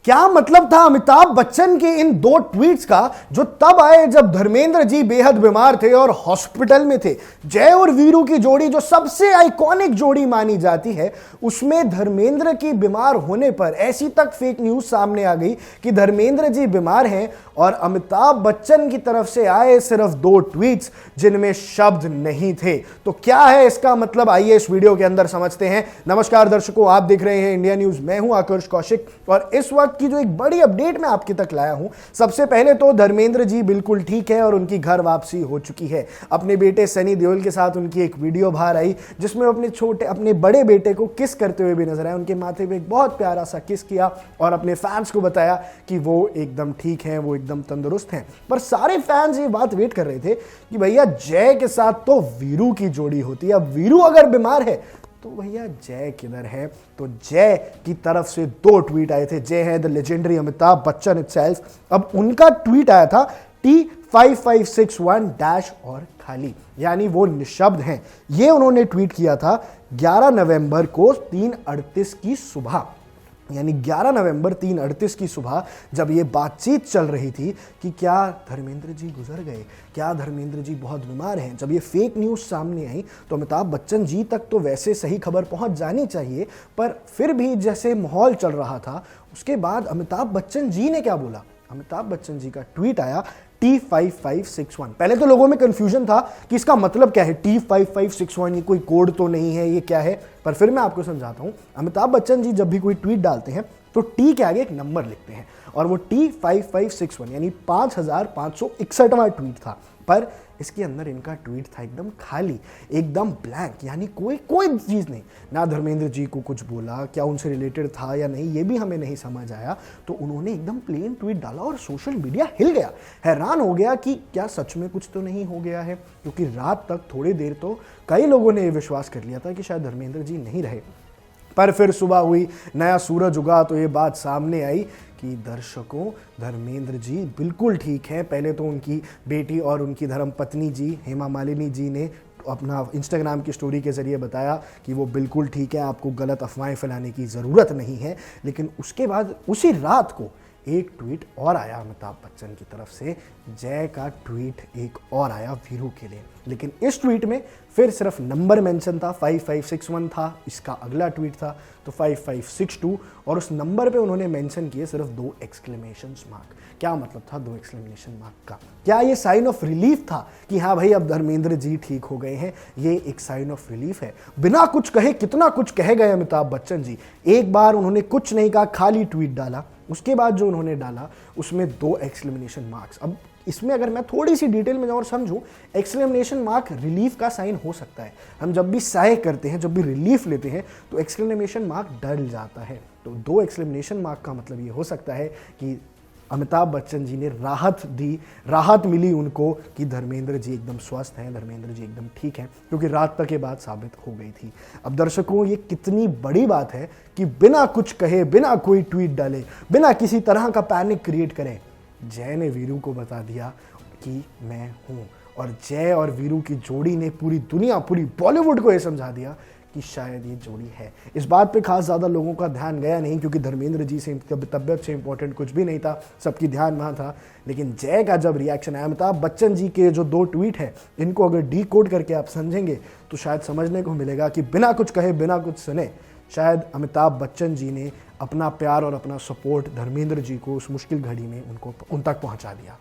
क्या मतलब था अमिताभ बच्चन के इन दो ट्वीट्स का जो तब आए जब धर्मेंद्र जी बेहद बीमार थे और हॉस्पिटल में थे। जय और वीरू की जोड़ी जो सबसे आइकॉनिक जोड़ी मानी जाती है, उसमें धर्मेंद्र की बीमार होने पर ऐसी तक फेक न्यूज सामने आ गई कि धर्मेंद्र जी बीमार हैं और अमिताभ बच्चन की तरफ से आए सिर्फ दो ट्वीट्स जिनमें शब्द नहीं थे। तो क्या है इसका मतलब, आइए इस वीडियो के अंदर समझते हैं। नमस्कार दर्शकों, आप देख रहे हैं इंडिया न्यूज, मैं हूं आकर्ष कौशिक और इस वक्त की जो एक बड़ी अपडेट मैं आपके तक लाया हूं। सबसे पहले तो धर्मेंद्र जी बिल्कुल ठीक है और उनकी घर वापसी हो चुकी है। अपने बेटे सनी देओल के साथ उनकी एक वीडियो बाहर आई जिसमें अपने बड़े बेटे को किस करते हुए भी नजर आए। उनके माथे पे एक बहुत प्यारा सा किस किया और अपने फैंस को बताया कि वो एकदम ठीक हैं, वो एकदम तंदुरुस्त हैं। पर सारे फैंस ये बात वेट कर रहे थे कि भैया जय के साथ तो वीरू की जोड़ी होती है, अब वीरू अगर बीमार है तो भैया जय किधर है। तो जय की तरफ से दो ट्वीट आए थे। जय है the legendary Amitabh Bachchan itself. अब उनका ट्वीट आया था T5561 और खाली, यानी वो निशब्द हैं। ये उन्होंने ट्वीट किया था 11 नवंबर को 3:38 की सुबह, यानी 11 नवंबर 3:38 की सुबह जब ये बातचीत चल रही थी कि क्या धर्मेंद्र जी गुजर गए, क्या धर्मेंद्र जी बहुत बीमार हैं। जब ये फेक न्यूज़ सामने आई तो अमिताभ बच्चन जी तक तो वैसे सही खबर पहुंच जानी चाहिए, पर फिर भी जैसे माहौल चल रहा था उसके बाद अमिताभ बच्चन जी ने क्या बोला। अमिताभ बच्चन जी का ट्वीट आया T5561। पहले तो लोगों में कंफ्यूजन था कि इसका मतलब क्या है। T5561 ये कोई कोड तो नहीं है, ये क्या है, पर फिर मैं आपको समझाता हूं। अमिताभ बच्चन जी जब भी कोई ट्वीट डालते हैं तो T के आगे एक नंबर लिखते हैं और वो T5561 यानी 5561वां ट्वीट था। पर इसके अंदर इनका ट्वीट था एकदम खाली, एकदम ब्लैंक, यानी कोई चीज़ नहीं। ना धर्मेंद्र जी को कुछ बोला, क्या उनसे रिलेटेड था या नहीं ये भी हमें नहीं समझ आया। तो उन्होंने एकदम प्लेन ट्वीट डाला और सोशल मीडिया हिल गया, हैरान हो गया कि क्या सच में कुछ तो नहीं हो गया है। क्योंकि रात तक थोड़ी देर तो कई लोगों ने ये विश्वास कर लिया था कि शायद धर्मेंद्र जी नहीं रहे। पर फिर सुबह हुई, नया सूरज उगा तो ये बात सामने आई कि दर्शकों धर्मेंद्र जी बिल्कुल ठीक हैं। पहले तो उनकी बेटी और उनकी धर्मपत्नी जी हेमा मालिनी जी ने अपना इंस्टाग्राम की स्टोरी के ज़रिए बताया कि वो बिल्कुल ठीक है, आपको गलत अफवाहें फैलाने की ज़रूरत नहीं है। लेकिन उसके बाद उसी रात को एक ट्वीट और आया अमिताभ बच्चन की तरफ से। जय का ट्वीट एक और आया वीरू के लिए, लेकिन इस ट्वीट में फिर सिर्फ नंबर मेंशन था, 5561 था। इसका अगला ट्वीट था तो 5562 और उस नंबर पे उन्होंने मेंशन किए सिर्फ 2 एक्सक्लेमेशन मार्क। क्या मतलब था 2 एक्सक्लेमेशन मार्क का? क्या ये साइन ऑफ रिलीफ था कि हाँ भाई अब धर्मेंद्र जी ठीक हो गए हैं? ये एक साइन ऑफ रिलीफ है। बिना कुछ कहे कितना कुछ कहे गए अमिताभ बच्चन जी। एक बार उन्होंने कुछ नहीं कहा, खाली ट्वीट डाला। उसके बाद जो उन्होंने डाला उसमें 2 एक्सक्लेमेशन मार्क्स। अब इसमें अगर मैं थोड़ी सी डिटेल में जाऊँ और समझूं, एक्सक्लेमेशन मार्क रिलीफ का साइन हो सकता है। हम जब भी साय करते हैं, जब भी रिलीफ लेते हैं तो एक्सक्लेमेशन मार्क डल जाता है। तो 2 एक्सक्लेमेशन मार्क का मतलब ये हो सकता है कि अमिताभ बच्चन जी ने राहत दी, राहत मिली उनको कि धर्मेंद्र जी एकदम स्वस्थ हैं, धर्मेंद्र जी एकदम ठीक हैं, क्योंकि रात तक ये बात साबित हो गई थी। अब दर्शकों ये कितनी बड़ी बात है कि बिना कुछ कहे, बिना कोई ट्वीट डाले, बिना किसी तरह का पैनिक क्रिएट करें, जय ने वीरू को बता दिया कि मैं हूँ। और जय और वीरू की जोड़ी ने पूरी दुनिया, पूरी बॉलीवुड को ये समझा दिया कि शायद ये जोड़ी है। इस बात पे खास ज़्यादा लोगों का ध्यान गया नहीं क्योंकि धर्मेंद्र जी से तबियत से इंपॉर्टेंट कुछ भी नहीं था, सबकी ध्यान वहाँ था। लेकिन जय का जब रिएक्शन आया, अमिताभ बच्चन जी के जो 2 ट्वीट हैं इनको अगर डीकोड करके आप समझेंगे तो शायद समझने को मिलेगा कि बिना कुछ कहे, बिना कुछ सुने, शायद अमिताभ बच्चन जी ने अपना प्यार और अपना सपोर्ट धर्मेंद्र जी को उस मुश्किल घड़ी में उन तक पहुँचा दिया।